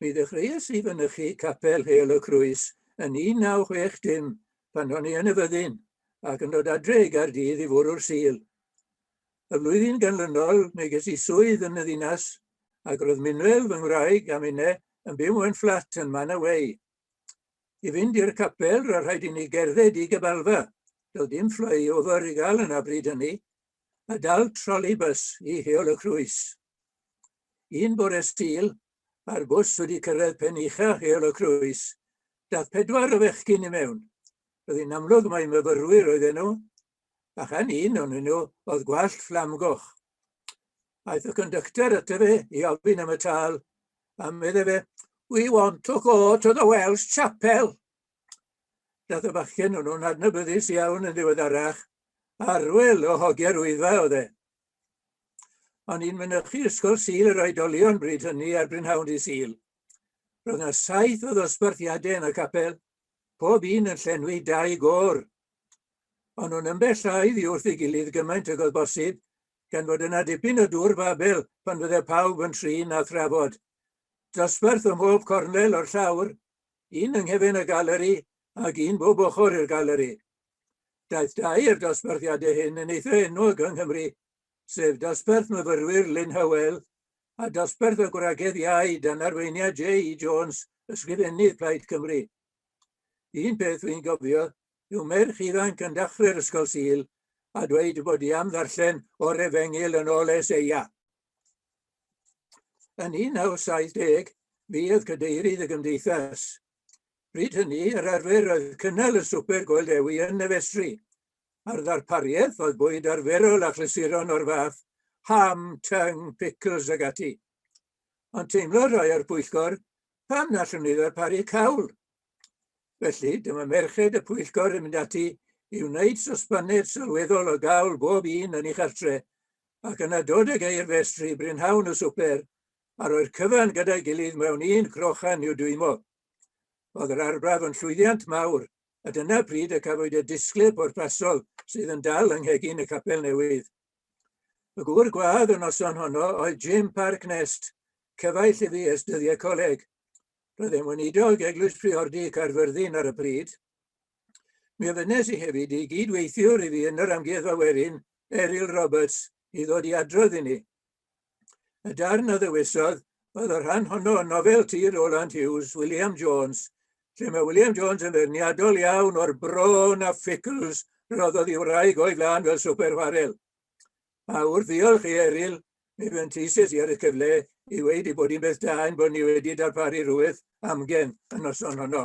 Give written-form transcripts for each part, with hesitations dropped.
Mi ddechreuais i fynychu capel Eglwys y Crwys yn 1960 pan o'n i yn y fyddin ac yn dod adre i Gaerdydd i fwrw'r Sul. Y flwyddyn ganlynol mi ges i swydd yn y ddinas ac roedd Minwel fy ngwraig a minne yn byw mewn fflat yn Manaway. I fynd i'r capel roedd rhaid i ni gerdded i gybalfa. Doedd dim flyover i gael yna bryd hynny, a dal trolleybus i Eglwys y Crwys. Un bore Sul, a'r bws wedi cyrraedd pen ucha Eglwys y Crwys, daeth 4 o fechgyn i mewn. Roedd hi'n amlwg mai myfyrwyr oedden nhw, ac an un o'n nhw oedd gwallt fflamgoch. Aeth y conductor ato fe i ofyn am y tal, a medde fe, "We want to go to the Welsh Chapel." Daeth y bachgen nhw'n adnabyddus iawn yn ddiweddarach, arwyl o hogiau'r wyddfa oedd e. O'n i'n mynychu ysgol Sul yr oedolion bryd hynny ar Brynhawn i Sul. Roedd yna 7 o ddosbarthiadau yn y capel, pob un yn llenwi 2 gôr. Ond nhw'n ymellaidd i wrth ei gilydd gymaint ag oedd bosib, gan fod yna dipyn o dŵr babel pan fydde pawb yn trin a thrafod. Dosbarth o mhob cornel o'r llawr, un yng nghefn y galeri ac un bob ochr i'r galeri. Daeth 2 i'r dosbarthiadau hyn yn eitha enwog yng Nghymru, sef dosbarth myfyrwyr Lyn Hywel a dosbarth o gwragedd iau dan arweiniad J.E. Jones, ysgrifennydd Plaid Cymru. Un peth dwi'n gofio yw merch ifanc yn dechrau'r ysgol Sul a dweud bod i am ddarllen o'r Efengil yn ôl Eseia. Yn 1970, fi oedd cadeirydd y Gymdeithas. Bryd hynny, yr arfer oedd cynnal y swper Goeldewi yn Nefestri. A'r ddarpariaeth oedd bwyd arferol a chlysuron o'r fath, ham, tongue, pickles ag ati. Ond teimlo rai o'r pwyllgor, pam nallwn ni ddarparu cawl? Felly, dyma merched y pwyllgor yn mynd ati i wneud sosbaned sylweddol o gawl bob un yn ei chartre, ac yna dod ag eir festri Brynhawn y swper, a roi'r cyfan gyda'i gilydd mewn un crochan i'w dwymo. Oedd yr arbraf yn llwyddiant mawr, a dyna pryd y cafwyd y disglip o'r pasol sydd yn dal yng nghegin y capel newydd. Y gŵr gwadd y noson honno oedd Jim Parknest, cyfaill i fi ers dyddiau coleg. Roedd e'n weinidog Eglwys Priordy Caerfyrddin ar y pryd. Mi ofynes i hefyd i gydweithiwr i fi yn yr amgueddfa werin, Eryl Roberts, i ddod i adrodd i ni. Y darn o ddewisodd oedd y rhan honno o nofel tir Roland Hughes, William Jones, lle mae William Jones yn ferniadol iawn o'r bron a fficls roddodd i wraig o'i flaen fel swperwarel. A wrth ddiolch i Eryl, mi fenteises i ar y cyfle i weid i bod hi'n beth da yn bod ni wedi darparu rhywbeth amgen y noson honno.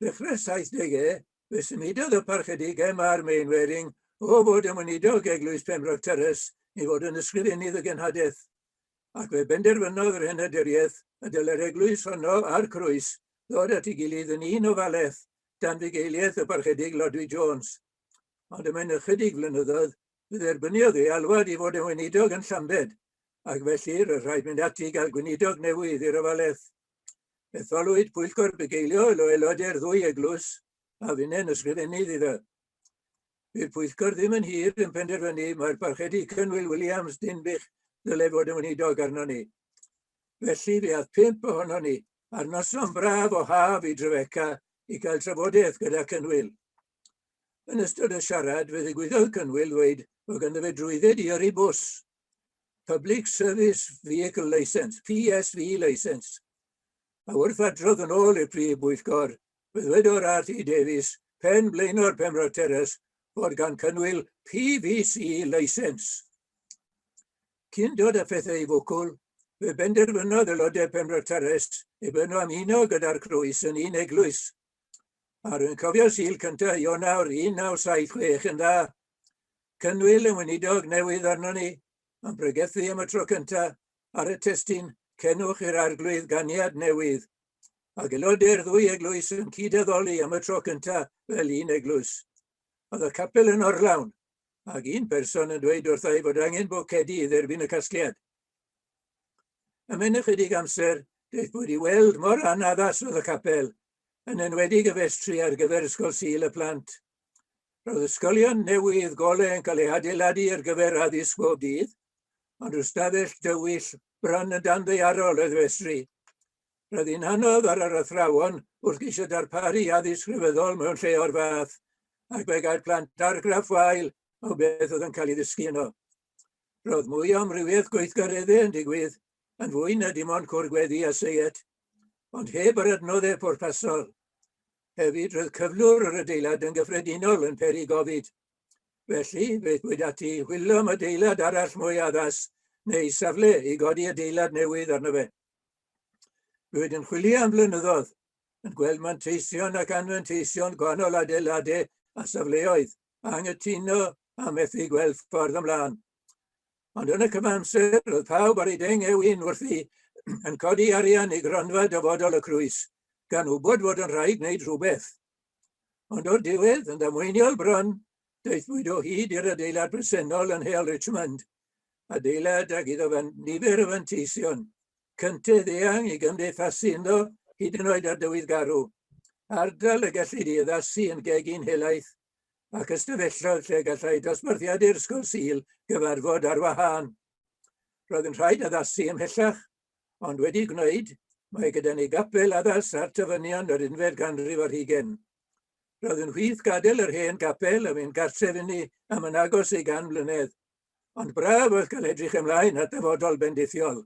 Dechrau 70au, fe symudodd y parchedigau ma'r Mainwaring o fod yn weinidog Eglwys Pembroke Terrace i fod yn ysgrifennydd y genhadaeth. Ac fe benderfynodd yr henaduriaeth y dyle'r eglwys honno a'r Crwys ddod at ei gilydd yn un ofalaeth dan fugeiliaeth y parchedig Lodwy Jones. Ond yma'n ychydig flynyddoedd, fe dderbyniodd ei alwad i fod yn weinidog yn Llambed, ac felly roedd rhaid mynd ati i gael gweinidog newydd i'r ofalaeth. Etholwyd pwyllgor bugeilio o aelodau'r 2 eglwys, a fu'n ysgrifennydd iddo. Bydd pwyllgor ddim yn hir yn penderfynu mae'r parchedi Cynwyl Williams Dinbych ddyle fod yn weinidog arno ni. Felly fe aeth 5 ohono ni ar noson braf o haf i Dreweca i gael trafodaeth gyda Cynwyl. Yn ystod y siarad, fe ddigwyddodd Cynwyl ddweud bod ganddo fe drwydded i yrru bws, Public Service Vehicle Licence, PSV Licence. A wrth adrodd yn ôl i'r prif bwyllgor, fe ddwedodd R.T. Davies, pen blaenor Pembroke Terrace, fod gan Cynwyl PVC Licence. Cyn dod â phethau i fwcwl, fe benderfynodd aelodau Pembroke Terrace eu bod nhw ymuno gyda'r Crwys yn un eglwys. A rwy'n cofio Sul cyntaf Ionawr 1976 yn dda. Cynwyl yn weinidog newydd arno ni, yn pregethu am y tro cyntaf ar y testun cenwch i'r arglwydd ganiad newydd. Ac aelodau'r 2 eglwys yn cydaddoli am y tro cyntaf fel un eglwys. Oedd y capel yn orlawn, ac un person yn dweud wrthai fod angen bocedi i dderbyn y casgliad. Ymhen ychydig amser, daeth bod i weld mor anaddas oedd y capel, yn enwedig y festri ar gyfer ysgol Sul y plant. Roedd ysgolion newydd golau yn cael eu adeiladu ar gyfer addysg bob dydd, ond rhyw stafell dywyll bron yn danddaearol y ddwesri. Roedd hi'n hanodd ar yr athrawon wrth geisio darparu addysg rhyfeddol mewn lle o'r fath, ac fe gael plant argraff wael o beth oedd yn cael ei ddysgu yno. Roedd mwy o amrywiaeth gweithgareddau yn digwydd, yn fwy na dim ond cwrgweddi a seiet, ond heb yr adnoddau pwrpasol. Hefyd roedd cyflwr yr adeilad yn gyffredinol yn peri gofid. Felly, fe ddweud ati wylio am adeilad arall mwy addas, neu safle i godi adeilad newydd arno fe. Rwy'n yn chwilio am blynyddoedd, yn gweld manteision ac anfanteision gwahanol adeiladau a safleoedd, a anghytuno a methu gweld ffordd ymlaen. Ond yn y cyfamser, roedd pawb ar ei deng ewin wrthi yn codi arian i gronfa dyfodol y Crwys, gan wybod fod yn rhaid wneud rhywbeth. Ond o'r diwedd, yn damweiniol bron, deithwyd o hyd i'r adeilad bresennol yn Hale Richmond, adeilad ag iddo fan nifer o fanteision, cyntedd eang i gymdeithasu ynddo hyd yn oed ar diweddgarw, ardal y gallid i addasu yn gegin helaeth, ac ystafellodd lle gallai dosbarthiadu'r ysgol Sul gyfarfod ar wahân. Roedd yn rhaid addasu ymhellach, ond wedi gwneud, mae gyda ni gapel addas ar tyfynion yr 11 ganrif ar 20. Roedd yn hwyth gadael yr hen gapel a fy'n gartrefi am yn agos i 100 mlynedd, ond braf oedd cael edrych ymlaen at dyfodol bendithiol.